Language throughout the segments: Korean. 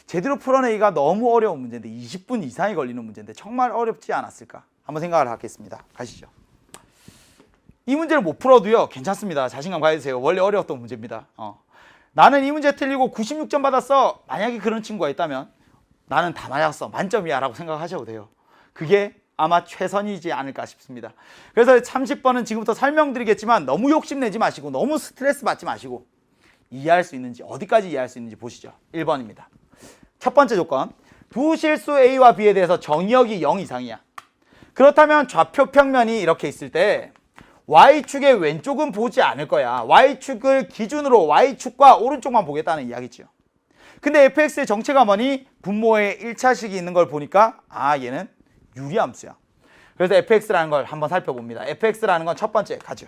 제대로 풀어내기가 너무 어려운 문제인데 20분 이상이 걸리는 문제인데 정말 어렵지 않았을까? 한번 생각을 하겠습니다. 가시죠. 이 문제를 못 풀어도요 괜찮습니다. 자신감 가지세요. 원래 어려웠던 문제입니다. 나는 이 문제 틀리고 96점 받았어. 만약에 그런 친구가 있다면 나는 다 맞았어. 만점이야 라고 생각하셔도 돼요. 그게 아마 최선이지 않을까 싶습니다. 그래서 30번은 지금부터 설명드리겠지만 너무 욕심내지 마시고 너무 스트레스 받지 마시고 이해할 수 있는지 어디까지 이해할 수 있는지 보시죠. 1번입니다. 첫 번째 조건, 두 실수 A와 B에 대해서 정의역이 0 이상이야. 그렇다면 좌표 평면이 이렇게 있을 때 Y축의 왼쪽은 보지 않을 거야. Y축을 기준으로 Y축과 오른쪽만 보겠다는 이야기죠. 근데 fx의 정체가 뭐니? 분모에 1차식이 있는 걸 보니까 얘는 유리함수야. 그래서 fx라는 걸 한번 살펴봅니다. fx라는 건 첫 번째 가죠.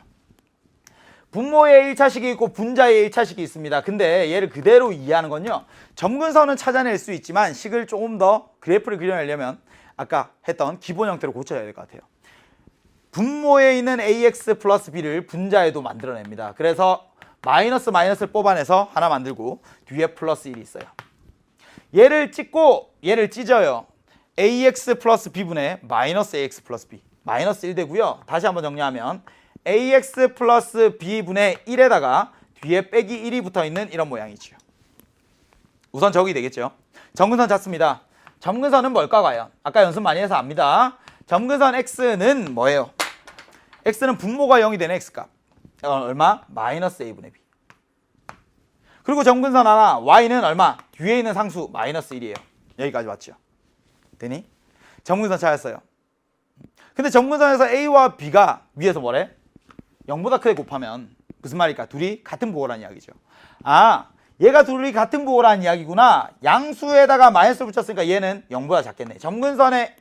분모에 1차식이 있고 분자에 1차식이 있습니다. 근데 얘를 그대로 이해하는 건요. 점근선은 찾아낼 수 있지만 식을 조금 더 그래프를 그려내려면 아까 했던 기본 형태로 고쳐야 될 것 같아요. 분모에 있는 ax 플러스 b를 분자에도 만들어냅니다. 그래서 마이너스를 뽑아내서 하나 만들고 뒤에 플러스 1이 있어요. 얘를 찍고 얘를 찢어요. ax 플러스 b분의 마이너스 ax 플러스 b. 마이너스 1 되고요. 다시 한번 정리하면 ax 플러스 b분의 1에다가 뒤에 빼기 1이 붙어있는 이런 모양이죠. 우선 적이 되겠죠. 점근선 찾습니다. 점근선은 뭘까 과연? 아까 연습 많이 해서 압니다. 점근선 x는 뭐예요? x는 분모가 0이 되는 x값. 얼마? 마이너스 a분의 b. 그리고 점근선 하나 y는 얼마? 뒤에 있는 상수 마이너스 1이에요. 여기까지 맞죠? 되니? 점근선 찾았어요. 근데 점근선에서 a와 b가 위에서 뭐래? 0보다 크게 곱하면 무슨 말일까? 둘이 같은 부호라는 이야기죠. 얘가 둘이 같은 부호라는 이야기구나. 양수에다가 마이너스 붙였으니까 얘는 0보다 작겠네. 점근선에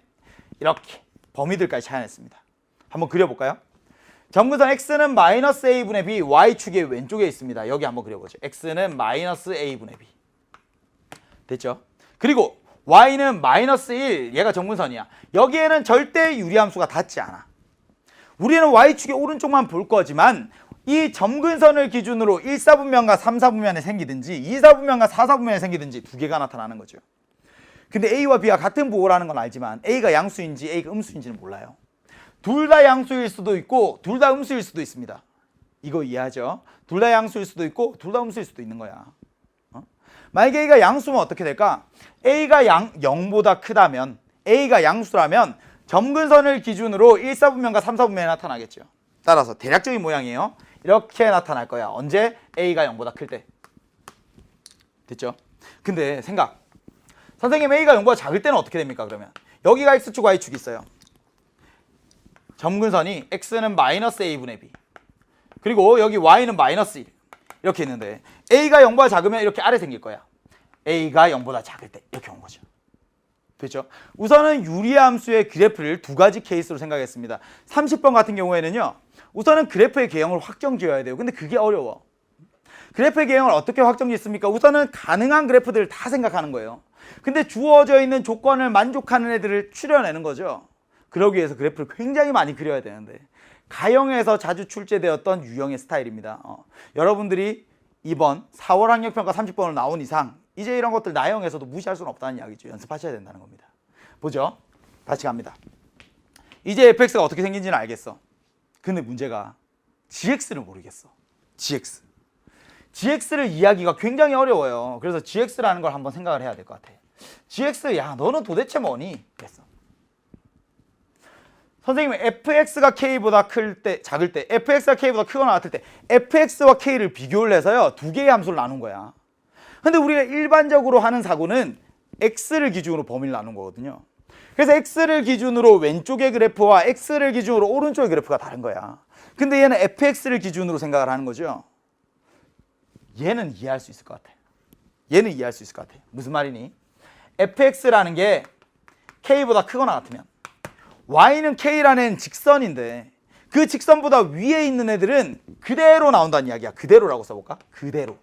이렇게 범위들까지 찾아냈습니다. 한번 그려볼까요? 점근선 x는 마이너스 a분의 b, y축의 왼쪽에 있습니다. 여기 한번 그려보죠. x는 마이너스 a분의 b. 됐죠? 그리고 y는 마이너스 1, 얘가 점근선이야. 여기에는 절대 유리함수가 닿지 않아. 우리는 y축의 오른쪽만 볼 거지만 이 점근선을 기준으로 1사분면과 3사분면에 생기든지 2사분면과 4사분면에 생기든지 두 개가 나타나는 거죠. 근데 a와 b가 같은 부호라는 건 알지만 a가 양수인지 a가 음수인지는 몰라요. 둘 다 양수일 수도 있고 둘 다 음수일 수도 있습니다. 이거 이해하죠? 둘 다 양수일 수도 있고 둘 다 음수일 수도 있는 거야. 만약에 a가 양수면 어떻게 될까? a가 0보다 크다면 a가 양수라면 점근선을 기준으로 1사분면과 3사분면에 나타나겠죠. 따라서 대략적인 모양이에요. 이렇게 나타날 거야. 언제? a가 0보다 클 때. 됐죠? 근데 생각. 선생님 a가 0보다 작을 때는 어떻게 됩니까? 그러면 여기가 x축 y축이 있어요. 점근선이 x는 마이너스 a분의 b 그리고 여기 y는 마이너스 1 이렇게 있는데 a가 0보다 작으면 이렇게 아래 생길 거야. a가 0보다 작을 때 이렇게 온 거죠. 됐죠? 우선은 유리함수의 그래프를 두 가지 케이스로 생각했습니다. 30번 같은 경우에는요. 우선은 그래프의 개형을 확정 지어야 돼요. 근데 그게 어려워. 그래프의 개형을 어떻게 확정 짓습니까? 우선은 가능한 그래프들을 다 생각하는 거예요. 근데 주어져 있는 조건을 만족하는 애들을 추려내는 거죠. 그러기 위해서 그래프를 굉장히 많이 그려야 되는데 가형에서 자주 출제되었던 유형의 스타일입니다. 여러분들이 이번 4월 학력평가 30번으로 나온 이상 이제 이런 것들 나형에서도 무시할 수는 없다는 이야기죠. 연습하셔야 된다는 겁니다. 보죠. 다시 갑니다. 이제 fx가 어떻게 생긴지는 알겠어. 근데 문제가 gx를 모르겠어. gx를 이해하기가 굉장히 어려워요. 그래서 gx라는 걸 한번 생각을 해야 될 것 같아. gx, 야 너는 도대체 뭐니? 그랬어. 선생님은 fx가 k보다 작을 때 fx가 k보다 크거나 같을 때 fx와 k를 비교를 해서요 두 개의 함수를 나눈 거야. 근데 우리가 일반적으로 하는 사고는 x를 기준으로 범위를 나눈 거거든요. 그래서 x를 기준으로 왼쪽의 그래프와 x를 기준으로 오른쪽의 그래프가 다른 거야. 근데 얘는 fx를 기준으로 생각을 하는 거죠. 얘는 이해할 수 있을 것 같아. 얘는 이해할 수 있을 것 같아. 무슨 말이니? fx라는 게 k보다 크거나 같으면 y는 k라는 직선인데 그 직선보다 위에 있는 애들은 그대로 나온다는 이야기야. 그대로라고 써볼까? 그대로.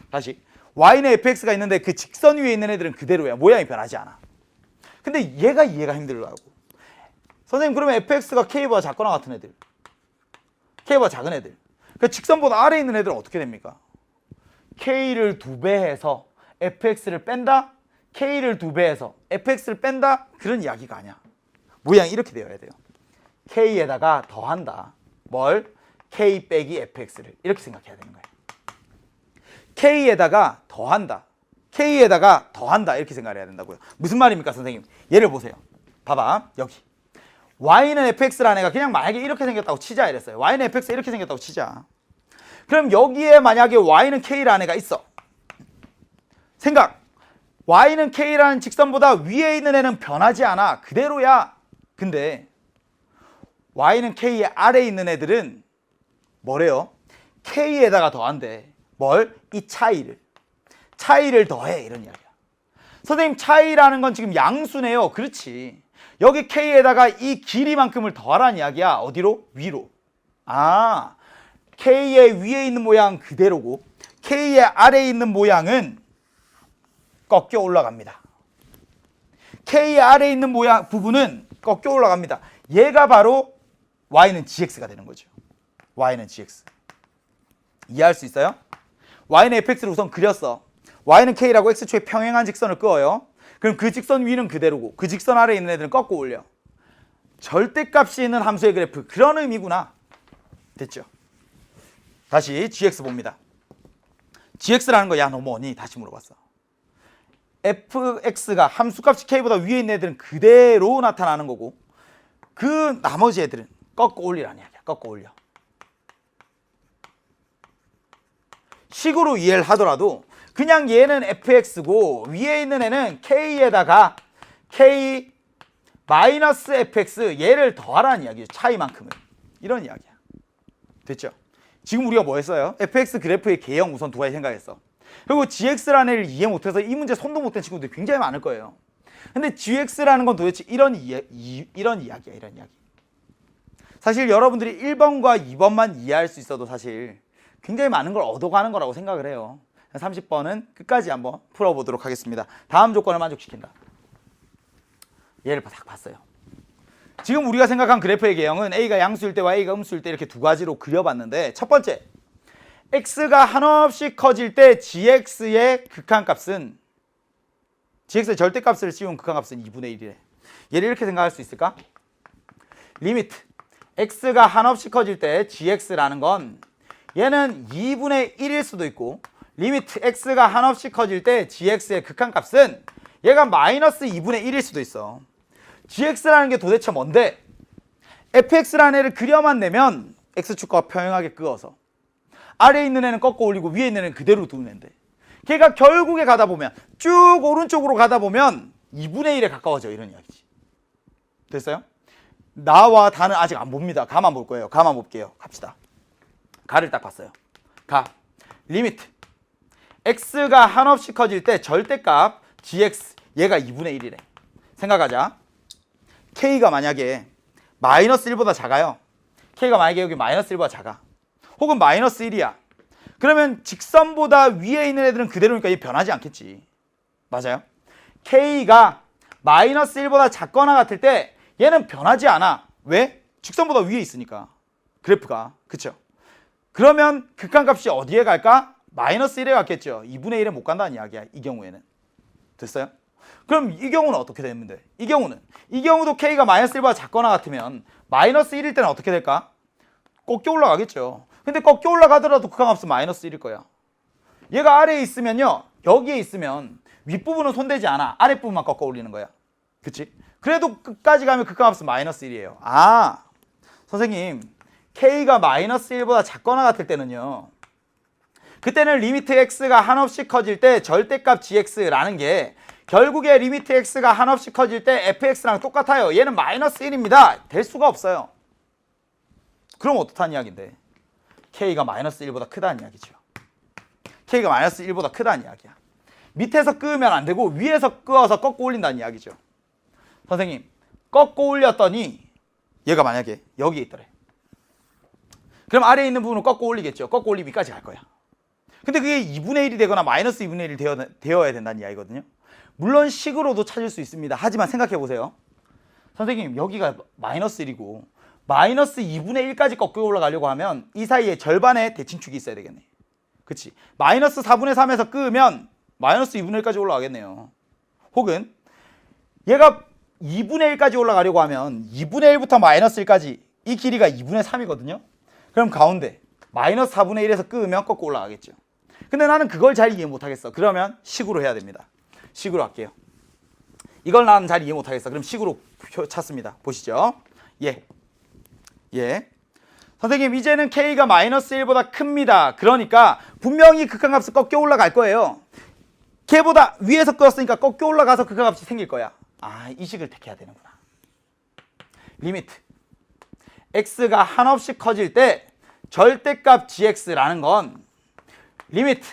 다시 y는 fx가 있는데 그 직선 위에 있는 애들은 그대로야. 모양이 변하지 않아. 근데 얘가 이해가 힘들더라고. 선생님 그러면 fx가 k보다 작거나 같은 애들, k보다 작은 애들, 그 직선보다 아래에 있는 애들은 어떻게 됩니까? k를 2배 해서 fx를 뺀다? k를 2배에서 fx를 뺀다? 그런 이야기가 아니야. 모양이 이렇게 되어야 돼요. k에다가 더한다. 뭘? k 빼기 fx를 이렇게 생각해야 되는 거예요. k에다가 더한다. k에다가 더한다 이렇게 생각해야 된다고요. 무슨 말입니까 선생님? 예를 보세요. 봐봐 여기 y는 fx라는 애가 그냥 만약에 이렇게 생겼다고 치자 이랬어요. y는 fx 이렇게 생겼다고 치자. 그럼 여기에 만약에 y는 k라는 애가 있어. 생각. y는 k라는 직선보다 위에 있는 애는 변하지 않아. 그대로야. 근데 y는 k의 아래에 있는 애들은 뭐래요? k에다가 더한대. 뭘? 이 차이를 더해 이런 이야기야. 선생님 차이라는 건 지금 양수네요. 그렇지. 여기 k에다가 이 길이만큼을 더하라는 이야기야. 어디로? 위로. 아, k의 위에 있는 모양 그대로고 k의 아래에 있는 모양은 꺾여 올라갑니다. k의 아래에 있는 모양 부분은 꺾여 올라갑니다. 얘가 바로 y는 gx가 되는 거죠. y는 gx. 이해할 수 있어요? y는 fx를 우선 그렸어. y는 k라고 x축에 평행한 직선을 그어요. 그럼 그 직선 위는 그대로고 그 직선 아래에 있는 애들은 꺾어 올려. 절대값이 있는 함수의 그래프. 그런 의미구나. 됐죠? 다시 gx 봅니다. gx라는 거 야 너 뭐니? 다시 물어봤어. fx가 함수값이 k보다 위에 있는 애들은 그대로 나타나는 거고 그 나머지 애들은 꺾어 올리라는 이야기야. 꺾어 올려. 식으로 이해를 하더라도 그냥 얘는 fx고 위에 있는 애는 k에다가 k 마이너스 fx 얘를 더하라는 이야기죠. 차이만큼을. 이런 이야기야. 됐죠? 지금 우리가 뭐 했어요? fx 그래프의 개형 우선 두 가지 생각했어. 그리고 gx라는 애를 이해 못해서 이 문제 손도 못 댄 친구들이 굉장히 많을 거예요. 근데 gx라는 건 도대체 이런 이야기야. 이런 이야기. 사실 여러분들이 1번과 2번만 이해할 수 있어도 사실 굉장히 많은 걸 얻어가는 거라고 생각을 해요. 30번은 끝까지 한번 풀어보도록 하겠습니다. 다음 조건을 만족시킨다. 얘를 딱 봤어요. 지금 우리가 생각한 그래프의 개형은 A가 양수일 때와 A가 음수일 때 이렇게 두 가지로 그려봤는데 첫 번째, X가 한없이 커질 때 GX의 극한값은 GX의 절대값을 씌운 극한값은 2분의 1이래. 얘를 이렇게 생각할 수 있을까? 리미트 X가 한없이 커질 때 GX라는 건 얘는 2분의 1일 수도 있고 리미트 X가 한없이 커질 때 GX의 극한값은 얘가 마이너스 2분의 1일 수도 있어. GX라는 게 도대체 뭔데? fx라는 애를 그려만 내면 x축과 평행하게 그어서 아래에 있는 애는 꺾어 올리고 위에 있는 애는 그대로 두는 애인데 걔가 결국에 가다 보면 쭉 오른쪽으로 가다 보면 2분의 1에 가까워져 이런 이야기지. 됐어요? 나와 다는 아직 안 봅니다. 가만 볼 거예요. 가만 볼게요. 갑시다. 가를 딱 봤어요. 가. 리미트 x가 한없이 커질 때 절대값 gx 얘가 2분의 1이래. 생각하자. k가 만약에 마이너스 1보다 작아요. k가 만약에 여기 마이너스 1보다 작아. 혹은 마이너스 1이야. 그러면 직선보다 위에 있는 애들은 그대로니까 얘 변하지 않겠지. 맞아요? k가 마이너스 1보다 작거나 같을 때 얘는 변하지 않아. 왜? 직선보다 위에 있으니까. 그래프가. 그쵸? 그러면 극한값이 어디에 갈까? 마이너스 1에 갔겠죠. 2분의 1에 못 간다는 이야기야. 이 경우에는. 됐어요? 그럼 이 경우는 어떻게 되면 돼? 이 경우도 k가 마이너스 1보다 작거나 같으면 마이너스 1일 때는 어떻게 될까? 꺾여 올라가겠죠. 근데 꺾여 올라가더라도 극한값은 마이너스 1일 거야. 얘가 아래에 있으면요. 여기에 있으면 윗부분은 손대지 않아. 아랫부분만 꺾어 올리는 거야. 그치? 그래도 끝까지 가면 극한값은 마이너스 1이에요. 아, 선생님 k가 마이너스 1보다 작거나 같을 때는요. 그때는 리미트 x가 한없이 커질 때 절대값 gx라는 게 결국에 리미트 x가 한없이 커질 때 fx랑 똑같아요. 얘는 마이너스 1입니다. 될 수가 없어요. 그럼 어떻다는 이야기인데? k가 마이너스 1보다 크다는 이야기죠. k가 마이너스 1보다 크다는 이야기야. 밑에서 끄면 안 되고 위에서 끄어서 꺾고 올린다는 이야기죠. 선생님, 꺾고 올렸더니 얘가 만약에 여기에 있더래. 그럼 아래에 있는 부분을 꺾고 올리겠죠. 꺾고 올리면 위까지 갈 거야. 근데 그게 2분의 1이 되거나 마이너스 2분의 1이 되어야 된다는 이야기거든요. 물론 식으로도 찾을 수 있습니다. 하지만 생각해 보세요. 선생님 여기가 마이너스 1이고 마이너스 2분의 1까지 꺾여 올라가려고 하면 이 사이에 절반의 대칭축이 있어야 되겠네. 그치? 마이너스 4분의 3에서 끄면 마이너스 2분의 1까지 올라가겠네요. 혹은 얘가 2분의 1까지 올라가려고 하면 2분의 1부터 마이너스 1까지 이 길이가 2분의 3이거든요. 그럼 가운데 마이너스 4분의 1에서 끄으면 꺾고 올라가겠죠. 근데 나는 그걸 잘 이해 못하겠어. 그러면 식으로 해야 됩니다. 식으로 할게요. 이걸 나는 잘 이해 못하겠어. 그럼 식으로 찾습니다. 보시죠. 예. 선생님 이제는 K가 마이너스 1보다 큽니다. 그러니까 분명히 극한값은 꺾여 올라갈 거예요. 걔보다 위에서 끄었으니까 꺾여 올라가서 극한값이 생길 거야. 이 식을 택해야 되는구나. 리미트 x가 한없이 커질 때 절대값 gx라는 건 리미트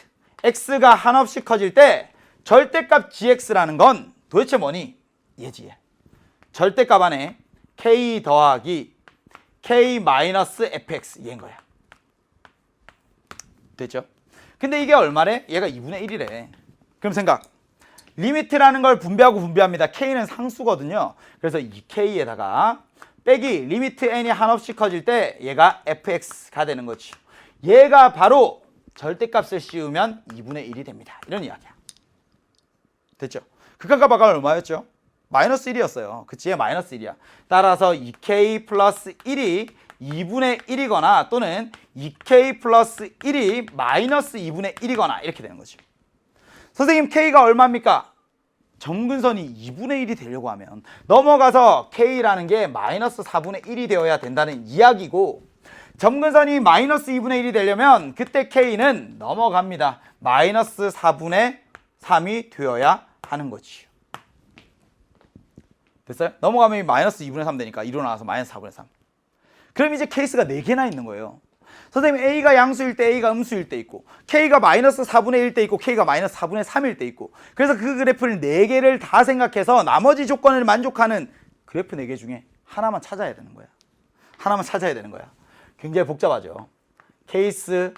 x가 한없이 커질 때 절대값 gx라는 건 도대체 뭐니? 얘지. 절대값 안에 k 더하기 k 마이너스 fx 얘인 거야. 됐죠? 근데 이게 얼마래? 얘가 2분의 1이래. 그럼 생각. 리미트라는 걸 분배하고 분배합니다. k는 상수거든요. 그래서 이 k에다가 빼기 리미트 n이 한없이 커질 때 얘가 fx가 되는 거지. 얘가 바로 절대값을 씌우면 2분의 1이 됩니다. 이런 이야기야. 됐죠? 극한값 아까 얼마였죠? 마이너스 1이었어요. 그치? 마이너스 1이야. 따라서 2k 플러스 1이 2분의 1이거나 또는 2k 플러스 1이 마이너스 2분의 1이거나 이렇게 되는 거죠. 선생님 k가 얼마입니까? 점근선이 2분의 1이 되려고 하면 넘어가서 k라는 게 마이너스 4분의 1이 되어야 된다는 이야기고, 점근선이 마이너스 2분의 1이 되려면 그때 k는 넘어갑니다. 마이너스 4분의 3이 되어야 하는 거지요. 됐어요? 넘어가면 마이너스 2분의 3 되니까 2로 나와서 마이너스 4분의 3. 그럼 이제 케이스가 4개나 있는 거예요. 선생님 A가 양수일 때 A가 음수일 때 있고 K가 마이너스 4분의 1 때 있고 K가 마이너스 4분의 3일 때 있고, 그래서 그 그래프를 4개를 다 생각해서 나머지 조건을 만족하는 그래프 4개 중에 하나만 찾아야 되는 거야. 하나만 찾아야 되는 거야. 굉장히 복잡하죠. 케이스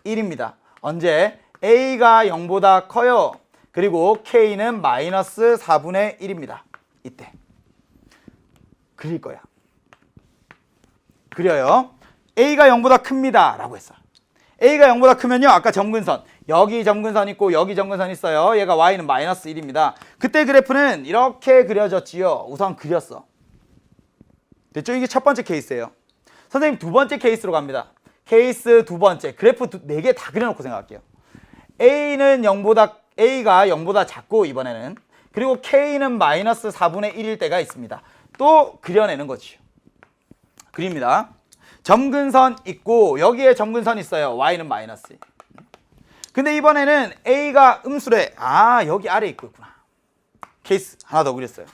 1입니다. 언제? A가 0보다 커요. 그리고 K는 마이너스 4분의 1입니다. 이때 그릴 거야. 그려요. A가 0보다 큽니다 라고 했어. A가 0보다 크면요, 아까 점근선, 여기 점근선 있고 여기 점근선 있어요. 얘가 Y는 마이너스 1입니다. 그때 그래프는 이렇게 그려졌지요. 우선 그렸어. 됐죠? 이게 첫 번째 케이스예요. 선생님 두 번째 케이스로 갑니다. 케이스 두 번째. 그래프 4개 다 그려놓고 생각할게요. A가 0보다 작고 이번에는, 그리고 K는 마이너스 4분의 1일 때가 있습니다. 또 그려내는 거지요. 그립니다. 점근선 있고 여기에 점근선 있어요. Y는 마이너스. 근데 이번에는 A가 음수래. 여기 아래 있고 있구나. 케이스 하나 더 그렸어요.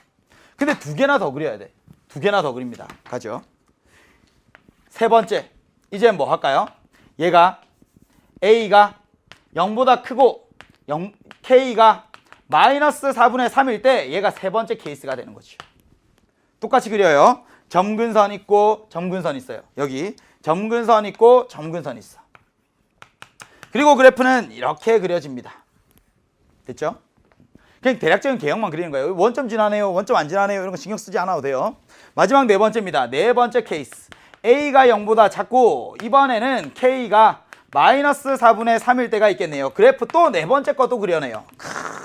근데 2개나 더 그려야 돼. 2개나 더 그립니다. 가죠. 세 번째. 이제 뭐 할까요? 얘가 A가 0보다 크고 K가 마이너스 4분의 3일 때 얘가 세 번째 케이스가 되는 거죠. 똑같이 그려요. 점근선 있고 점근선 있어요. 여기 점근선 있고 점근선 있어. 그리고 그래프는 이렇게 그려집니다. 됐죠? 그냥 대략적인 개형만 그리는 거예요. 원점 지나네요, 원점 안 지나네요, 이런 거 신경 쓰지 않아도 돼요. 마지막 네 번째입니다. 네 번째 케이스. A가 0보다 작고 이번에는 K가 마이너스 4분의 3일 때가 있겠네요. 그래프 또 네 번째 것도 그려내요.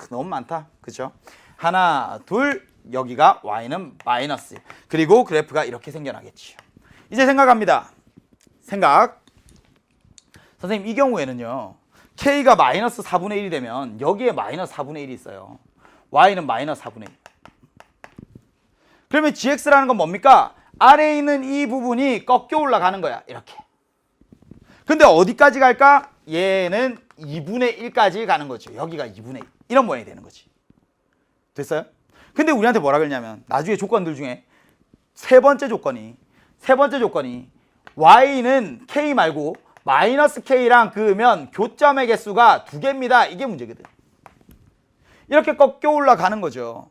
너무 많다. 그죠? 하나, 둘, 여기가 Y는 마이너스. 그리고 그래프가 이렇게 생겨나겠죠. 이제 생각합니다. 생각. 선생님 이 경우에는요, K가 마이너스 4분의 1이 되면 여기에 마이너스 4분의 1이 있어요. Y는 마이너스 4분의 1. 그러면 GX라는 건 뭡니까? 아래에 있는 이 부분이 꺾여 올라가는 거야. 이렇게. 근데 어디까지 갈까? 얘는 2분의 1까지 가는 거죠. 여기가 2분의 1. 이런 모양이 되는 거지. 됐어요? 근데 우리한테 뭐라 그러냐면 나중에 조건들 중에 세 번째 조건이 Y는 K 말고 마이너스 K랑 그으면 교점의 개수가 2개입니다. 이게 문제거든. 이렇게 꺾여 올라가는 거죠.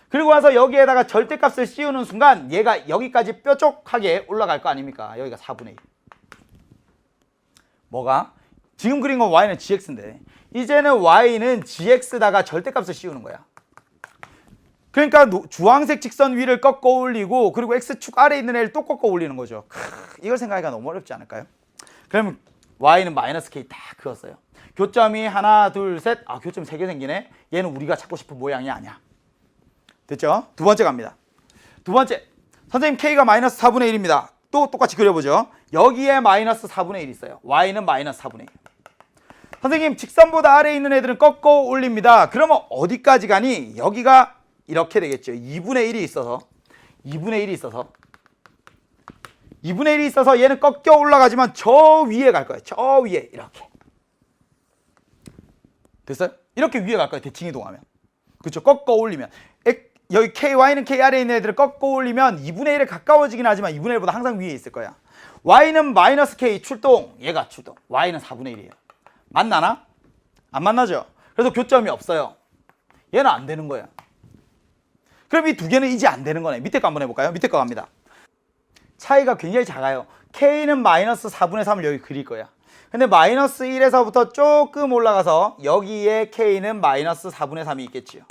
그리고 나서 여기에다가 절대값을 씌우는 순간 얘가 여기까지 뾰족하게 올라갈 거 아닙니까? 여기가 4분의 1. 뭐가? 지금 그린 건 Y는 GX인데 이제는 Y는 GX다가 절대값을 씌우는 거야. 그러니까 주황색 직선 위를 꺾어 올리고 그리고 X축 아래에 있는 애를 또 꺾어 올리는 거죠. 이걸 생각하기가 너무 어렵지 않을까요? 그러면 Y는 마이너스 K 다 그었어요. 교점이 하나, 둘, 셋. 아, 교점 3개 생기네. 얘는 우리가 찾고 싶은 모양이 아니야. 됐죠? 두 번째 갑니다. 두 번째. 선생님 K가 마이너스 4분의 1입니다. 또 똑같이 그려보죠. 여기에 마이너스 4분의 1 있어요. Y는 마이너스 4분의 1. 선생님 직선보다 아래에 있는 애들은 꺾어 올립니다. 그러면 어디까지 가니? 여기가 이렇게 되겠죠. 2분의 1이 있어서 2분의 1이 있어서 얘는 꺾여 올라가지만 저 위에 갈 거예요. 저 위에 이렇게. 됐어요? 이렇게 위에 갈 거예요. 대칭 이동하면. 그렇죠? 꺾어 올리면. 여기 K, Y는 K 아래에 있는 애들을 꺾어 올리면 2분의 1에 가까워지긴 하지만 2분의 1보다 항상 위에 있을 거야. Y는 마이너스 K 출동. 얘가 출동. Y는 4분의 1이에요. 만나나? 안 만나죠? 그래서 교점이 없어요. 얘는 안 되는 거야. 그럼 이 두 개는 이제 안 되는 거네. 밑에 거 한번 해볼까요? 밑에 거 갑니다. 차이가 굉장히 작아요. K는 마이너스 4분의 3을 여기 그릴 거야. 근데 마이너스 1에서부터 조금 올라가서 여기에 K는 마이너스 4분의 3이 있겠지요.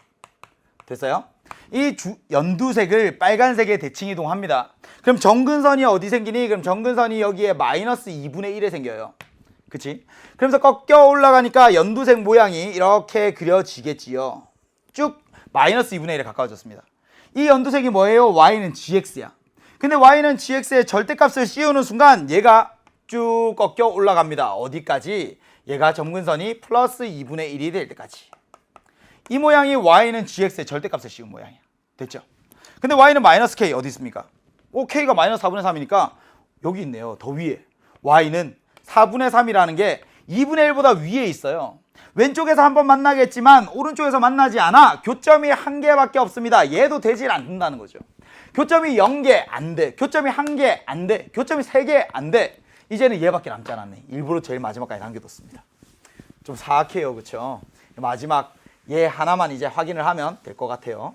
됐어요? 이 연두색을 빨간색에 대칭 이동합니다. 그럼 정근선이 어디 생기니? 그럼 정근선이 여기에 마이너스 2분의 1에 생겨요. 그치? 그러면서 꺾여 올라가니까 연두색 모양이 이렇게 그려지겠지요. 쭉 마이너스 2분의 1에 가까워졌습니다. 이 연두색이 뭐예요? Y는 GX야. 근데 Y는 GX의 절대값을 씌우는 순간 얘가 쭉 꺾여 올라갑니다. 어디까지? 얘가 점근선이 플러스 2분의 1이 될 때까지. 이 모양이 Y는 GX의 절대값을 씌운 모양이야. 됐죠? 근데 Y는 마이너스 K 어디 있습니까? K가 마이너스 4분의 3이니까 여기 있네요. 더 위에. Y는 4분의 3이라는 게 2분의 1보다 위에 있어요. 왼쪽에서 한번 만나겠지만 오른쪽에서 만나지 않아. 교점이 한 개밖에 없습니다. 얘도 되질 않는다는 거죠. 교점이 0개 안 돼. 교점이 1개 안 돼. 교점이 3개 안 돼. 이제는 얘밖에 남지 않았네. 일부러 제일 마지막까지 남겨뒀습니다. 좀 사악해요. 그렇죠? 마지막 얘 하나만 이제 확인을 하면 될 것 같아요.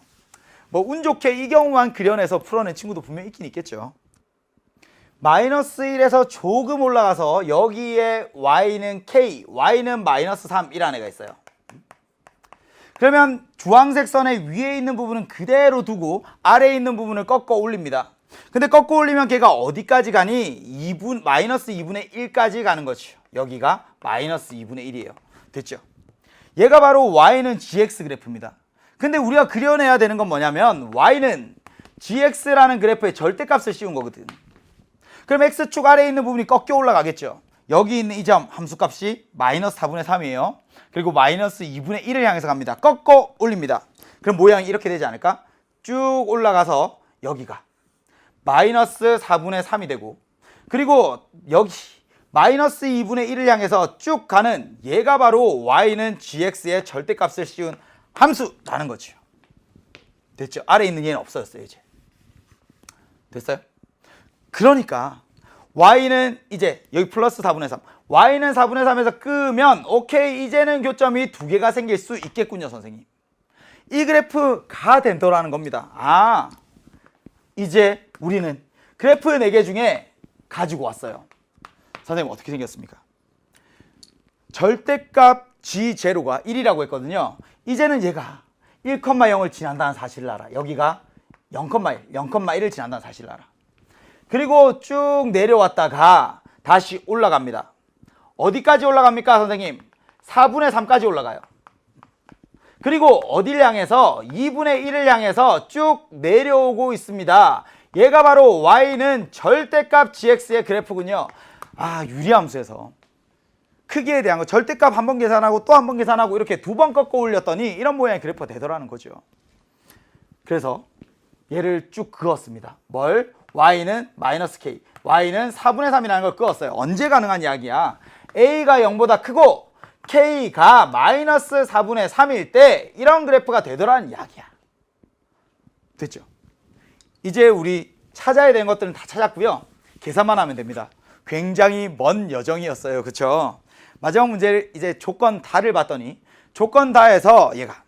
뭐 운 좋게 이 경우만 그려내서 풀어낸 친구도 분명히 있긴 있겠죠. 마이너스 1에서 조금 올라가서 여기에 Y는 K, Y는 마이너스 3이라는 애가 있어요. 그러면 주황색 선의 위에 있는 부분은 그대로 두고 아래에 있는 부분을 꺾어 올립니다. 근데 꺾어 올리면 걔가 어디까지 가니? 마이너스 2분의 1까지 가는 거죠. 여기가 마이너스 2분의 1이에요. 됐죠? 얘가 바로 Y는 GX 그래프입니다. 근데 우리가 그려내야 되는 건 뭐냐면 Y는 GX라는 그래프의 절대값을 씌운 거거든. 그럼 X축 아래에 있는 부분이 꺾여 올라가겠죠. 여기 있는 이 점 함수값이 마이너스 4분의 3이에요. 그리고 마이너스 2분의 1을 향해서 갑니다. 꺾어 올립니다. 그럼 모양이 이렇게 되지 않을까? 쭉 올라가서 여기가 마이너스 4분의 3이 되고, 그리고 여기 마이너스 2분의 1을 향해서 쭉 가는 얘가 바로 Y는 GX의 절대값을 씌운 함수라는 거죠. 됐죠? 아래에 있는 얘는 없어졌어요. 이제 됐어요? 그러니까 Y는 이제 여기 플러스 4분의 3, Y는 4분의 3에서 끄면 오케이, 이제는 교점이 두 개가 생길 수 있겠군요. 선생님, 이 그래프가 된다라는 겁니다. 아, 이제 우리는 그래프 4개 중에 가지고 왔어요. 선생님 어떻게 생겼습니까? 절대값 G0가 1이라고 했거든요. 이제는 얘가 1,0을 지난다는 사실을 알아. 여기가 0,1, 0,1을 지난다는 사실을 알아. 그리고 쭉 내려왔다가 다시 올라갑니다. 어디까지 올라갑니까, 선생님? 4분의 3까지 올라가요. 그리고 어디를 향해서? 2분의 1을 향해서 쭉 내려오고 있습니다. 얘가 바로 Y는 절대값 GX의 그래프군요. 아, 유리함수에서 크기에 대한 거 절대값 한 번 계산하고 또 한 번 계산하고 이렇게 2번 꺾어 올렸더니 이런 모양의 그래프가 되더라는 거죠. 그래서 얘를 쭉 그었습니다. 뭘? Y는 마이너스 K, Y는 4분의 3이라는 걸 그었어요. 언제 가능한 이야기야? A가 0보다 크고 K가 마이너스 4분의 3일 때 이런 그래프가 되더라는 이야기야. 됐죠? 이제 우리 찾아야 되는 것들은 다 찾았고요. 계산만 하면 됩니다. 굉장히 먼 여정이었어요. 그렇죠? 마지막 문제를 이제 조건 다를 봤더니 조건 다에서 얘가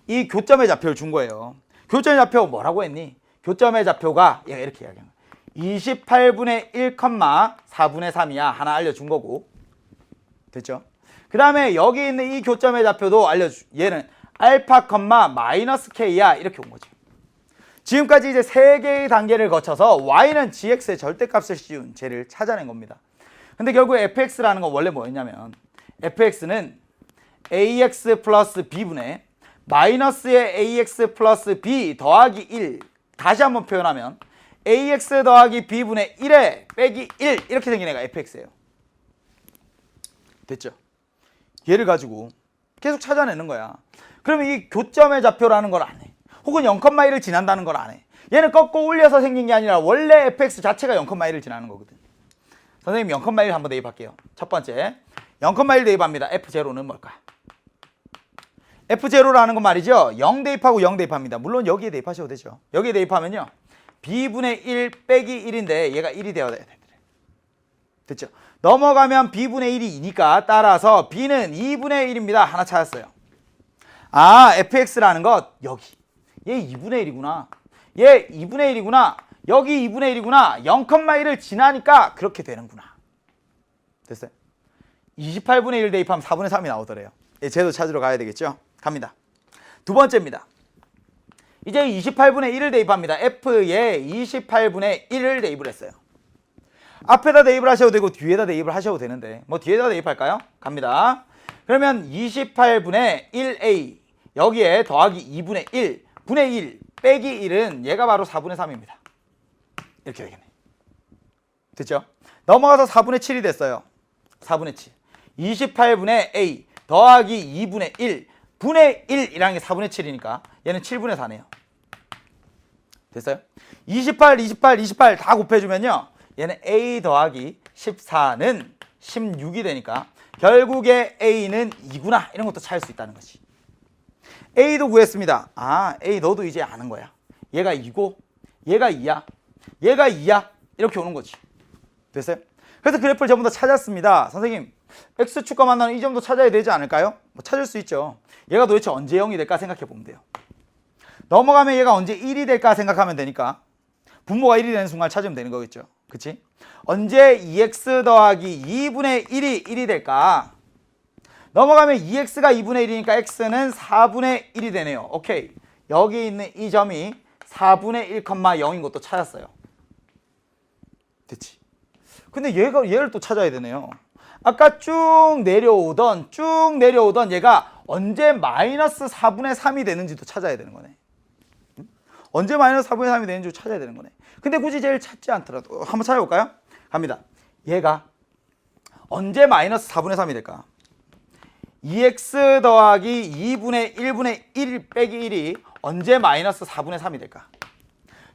이 교점의 좌표를 준 거예요. 교점의 좌표 뭐라고 했니? 교점의 좌표가 얘가 이렇게 이야기한 거야. 28분의 1, 4분의 3이야. 하나 알려준 거고. 됐죠? 그 다음에 여기 있는 이 교점의 좌표도 얘는 알파, 마이너스 K야. 이렇게 온 거지. 지금까지 이제 3개의 단계를 거쳐서 Y는 GX의 절대값을 씌운 쟤를 찾아낸 겁니다. 근데 결국 fx라는 건 원래 뭐였냐면 fx는 ax 플러스 b분의 마이너스의 ax 플러스 b 더하기 1 다시 한번 표현하면 ax 더하기 b분의 1에 빼기 1 이렇게 생긴 애가 fx예요. 됐죠? 얘를 가지고 계속 찾아내는 거야. 그러면 이 교점의 좌표라는 걸 안 해. 혹은 0,1을 지난다는 걸 안 해. 얘는 꺾고 올려서 생긴 게 아니라 원래 fx 자체가 0,1을 지나는 거거든. 선생님 0,1 한번 대입할게요. 첫 번째 0,1 대입합니다. f0는 뭘까? f0라는 건 말이죠. 0 대입하고 0 대입합니다. 물론 여기에 대입하셔도 되죠. 여기에 대입하면요. b분의 1 빼기 1인데 얘가 1이 되어야 돼. 됐죠? 넘어가면 b분의 1이 2니까 따라서 b는 2분의 1입니다. 하나 찾았어요. 아, fx라는 것 여기. 얘 2분의 1이구나. 얘 2분의 1이구나. 여기 2분의 1이구나. 0,1을 지나니까 그렇게 되는구나. 됐어요? 28분의 1 대입하면 4분의 3이 나오더래요. 얘 쟤도 찾으러 가야 되겠죠? 갑니다. 두 번째입니다. 이제 28분의 1을 대입합니다. f에 28분의 1을 대입을 했어요. 앞에다 대입을 하셔도 되고 뒤에다 대입을 하셔도 되는데 뭐 뒤에다 대입할까요? 갑니다. 그러면 28분의 1a 여기에 더하기 2분의 1 분의 1 빼기 1은 얘가 바로 4분의 3입니다. 이렇게 되겠네. 됐죠? 넘어가서 4분의 7이 됐어요. 4분의 7 28분의 a 더하기 2분의 1 분의 1이라는 게 4분의 7이니까 얘는 7분의 4네요. 됐어요? 28, 28, 28 다 곱해주면요. 얘는 a 더하기 14는 16이 되니까 결국에 a는 2구나. 이런 것도 찾을 수 있다는 거지. a도 구했습니다. 아, a 너도 이제 아는 거야. 얘가 2고 얘가 2야. 얘가 2야. 이렇게 오는 거지. 됐어요? 그래서 그래프를 전부 다 찾았습니다. 선생님, x축과 만나는 이 점도 찾아야 되지 않을까요? 뭐 찾을 수 있죠. 얘가 도대체 언제 0이 될까 생각해 보면 돼요. 넘어가면 얘가 언제 1이 될까 생각하면 되니까 분모가 1이 되는 순간 찾으면 되는 거겠죠. 그치? 언제 2x 더하기 2분의 1이 1이 될까? 넘어가면 2x가 2분의 1이니까 x는 4분의 1이 되네요. 오케이. 여기 있는 이 점이 4분의 1,0인 것도 찾았어요. 됐지? 근데 얘를 또 찾아야 되네요. 아까 쭉 내려오던 얘가 언제 마이너스 4분의 3이 되는지도 찾아야 되는 거네. 언제 마이너스 4분의 3이 되는지 찾아야 되는 거네. 근데 굳이 쟤를 찾지 않더라도 한번 찾아볼까요? 갑니다. 얘가 언제 마이너스 4분의 3이 될까? 2x 더하기 2분의 1분의 1 빼기 1이 언제 마이너스 4분의 3이 될까?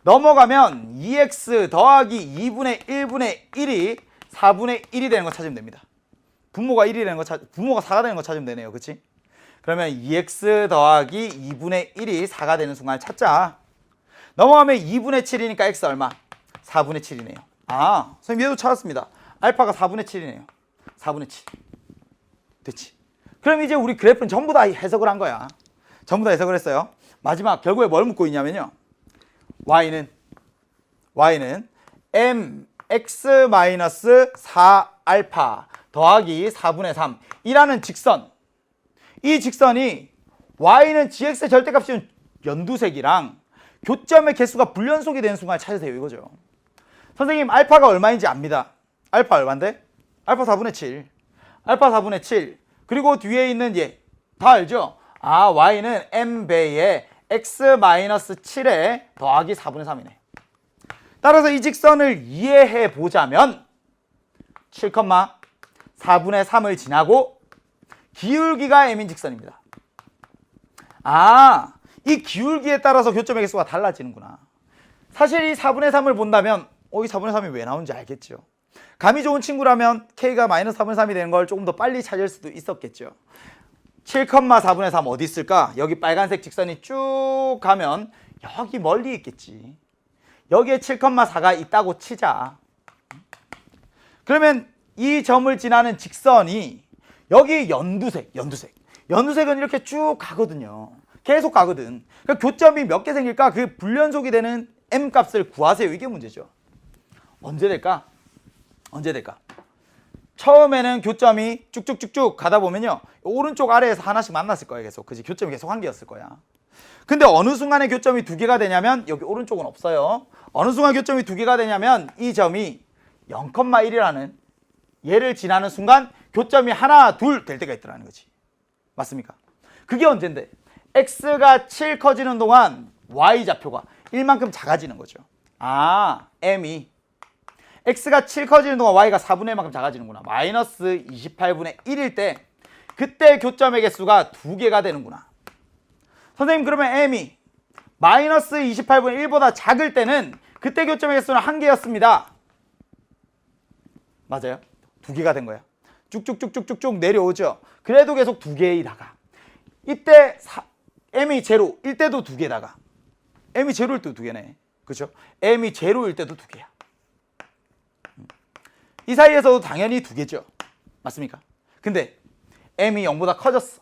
넘어가면 2x 더하기 2분의 1분의 1이 4분의 1이 되는 거 찾으면 됩니다. 분모가 1이 되는 거 분모가 4가 되는 거 찾으면 되네요. 그치? 그러면 2x 더하기 2분의 1이 4가 되는 순간을 찾자. 넘어가면 2분의 7이니까 x 얼마? 4분의 7이네요. 아, 선생님 얘도 찾았습니다. 알파가 4분의 7이네요. 4분의 7. 됐지? 그럼 이제 우리 그래프는 전부 다 해석을 한 거야. 전부 다 해석을 했어요. 마지막 결국에 뭘 묻고 있냐면요. y는 mx-4알파 더하기 4분의 3 이라는 직선. 이 직선이 y는 gx의 절대값이면 연두색이랑 교점의 개수가 불연속이 되는 순간을 찾으세요. 이거죠. 선생님 알파가 얼마인지 압니다. 알파 얼마인데? 알파 4분의 7. 알파 4분의 7. 그리고 뒤에 있는 얘 다 알죠? 아, y는 m배의 x-7에 더하기 4분의 3이네. 따라서 이 직선을 이해해 보자면 7,4분의 3을 지나고 기울기가 m인 직선입니다. 아, 이 기울기에 따라서 교점의 개수가 달라지는구나. 사실 이 4분의 3을 본다면 이 4분의 3이 왜 나오는지 알겠죠. 감이 좋은 친구라면 k가 마이너스 4분의 3이 되는 걸 조금 더 빨리 찾을 수도 있었겠죠. 7,4분의 3 어디 있을까? 여기 빨간색 직선이 쭉 가면 여기 멀리 있겠지. 여기에 7,4가 있다고 치자. 그러면 이 점을 지나는 직선이 여기 연두색은 이렇게 쭉 가거든요. 계속 가거든. 그러니까 교점이 몇 개 생길까? 그 불연속이 되는 m 값을 구하세요. 이게 문제죠. 언제 될까? 처음에는 교점이 쭉쭉쭉쭉 가다 보면요. 오른쪽 아래에서 하나씩 만났을 거예요. 계속. 그지? 교점이 계속 한 개였을 거야. 근데 어느 순간에 교점이 두 개가 되냐면 여기 오른쪽은 없어요. 어느 순간 교점이 두 개가 되냐면 이 점이 0,1이라는 얘를 지나는 순간 교점이 하나, 둘 될 때가 있더라는 거지. 맞습니까? 그게 언젠데? x가 7 커지는 동안 y좌표가 1만큼 작아지는 거죠. 아, m이 x가 7 커지는 동안 y가 4분의 1만큼 작아지는구나. 마이너스 28분의 1일 때 그때 교점의 개수가 2개가 되는구나. 선생님 그러면 m이 마이너스 28분의 1보다 작을 때는 그때 교점의 개수는 1개였습니다. 맞아요? 2개가 된 거야. 쭉쭉쭉쭉쭉 내려오죠. 그래도 계속 2개이다가 이때 m이 제로일 때도 2개다가 m이 제로일 때도 2개네. 그렇죠? m이 제로일 때도 2개야. 이 사이에서도 당연히 2개죠. 맞습니까? 근데 m이 0보다 커졌어.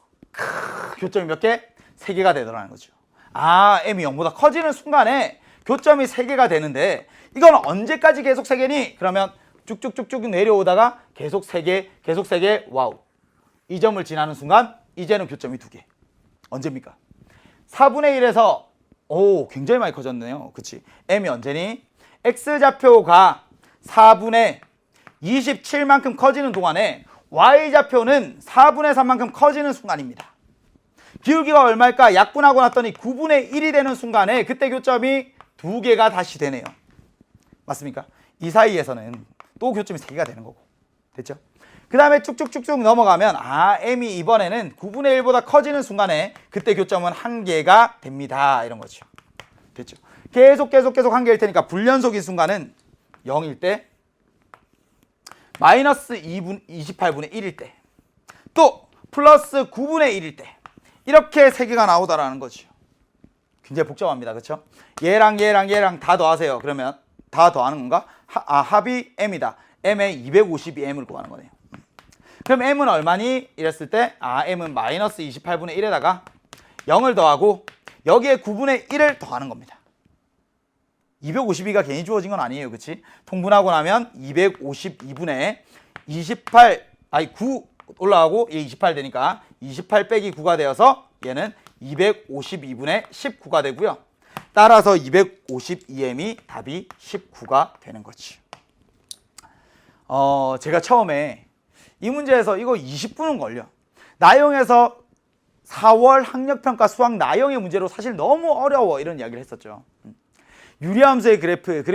교점이 몇 개? 3개가 되더라는 거죠. 아, m이 0보다 커지는 순간에 교점이 3개가 되는데 이건 언제까지 계속 3개니? 그러면 쭉쭉쭉쭉 내려오다가 계속 3개, 계속 3개, 와우. 이 점을 지나는 순간 이제는 교점이 2개. 언제입니까? 4분의 1에서 오, 굉장히 많이 커졌네요. 그치? m이 언제니? x좌표가 4분의 27만큼 커지는 동안에 y좌표는 4분의 3만큼 커지는 순간입니다. 기울기가 얼마일까? 약분하고 났더니 9분의 1이 되는 순간에 그때 교점이 2개가 다시 되네요. 맞습니까? 이 사이에서는 또 교점이 3개가 되는 거고. 됐죠? 그 다음에 쭉쭉쭉쭉 넘어가면 아, m이 이번에는 9분의 1보다 커지는 순간에 그때 교점은 1개가 됩니다. 이런 거죠. 됐죠? 계속 1개일 테니까 불연속인 순간은 0일 때 마이너스 28분의 1일 때 또 플러스 9분의 1일 때 이렇게 3개가 나오다라는 거죠. 굉장히 복잡합니다. 그렇죠? 얘랑 다 더하세요. 그러면 다 더하는 건가? 합이 m이다. m에 252m을 구하는 거네요. 그럼 m은 얼마니? 이랬을 때 m은 마이너스 28분의 1에다가 0을 더하고 여기에 9분의 1을 더하는 겁니다. 252가 괜히 주어진 건 아니에요. 그치? 통분하고 나면 252분의 9 올라가고 얘 28 되니까 28 빼기 9가 되어서 얘는 252분의 19가 되고요. 따라서 252m이 답이 19가 되는 거지. 제가 처음에 이 문제에서 이거 20분은 걸려. 나영에서 4월 학력평가 수학 나영의 문제로 사실 너무 어려워 이런 이야기를 했었죠. 유리함수의 그래프 그리고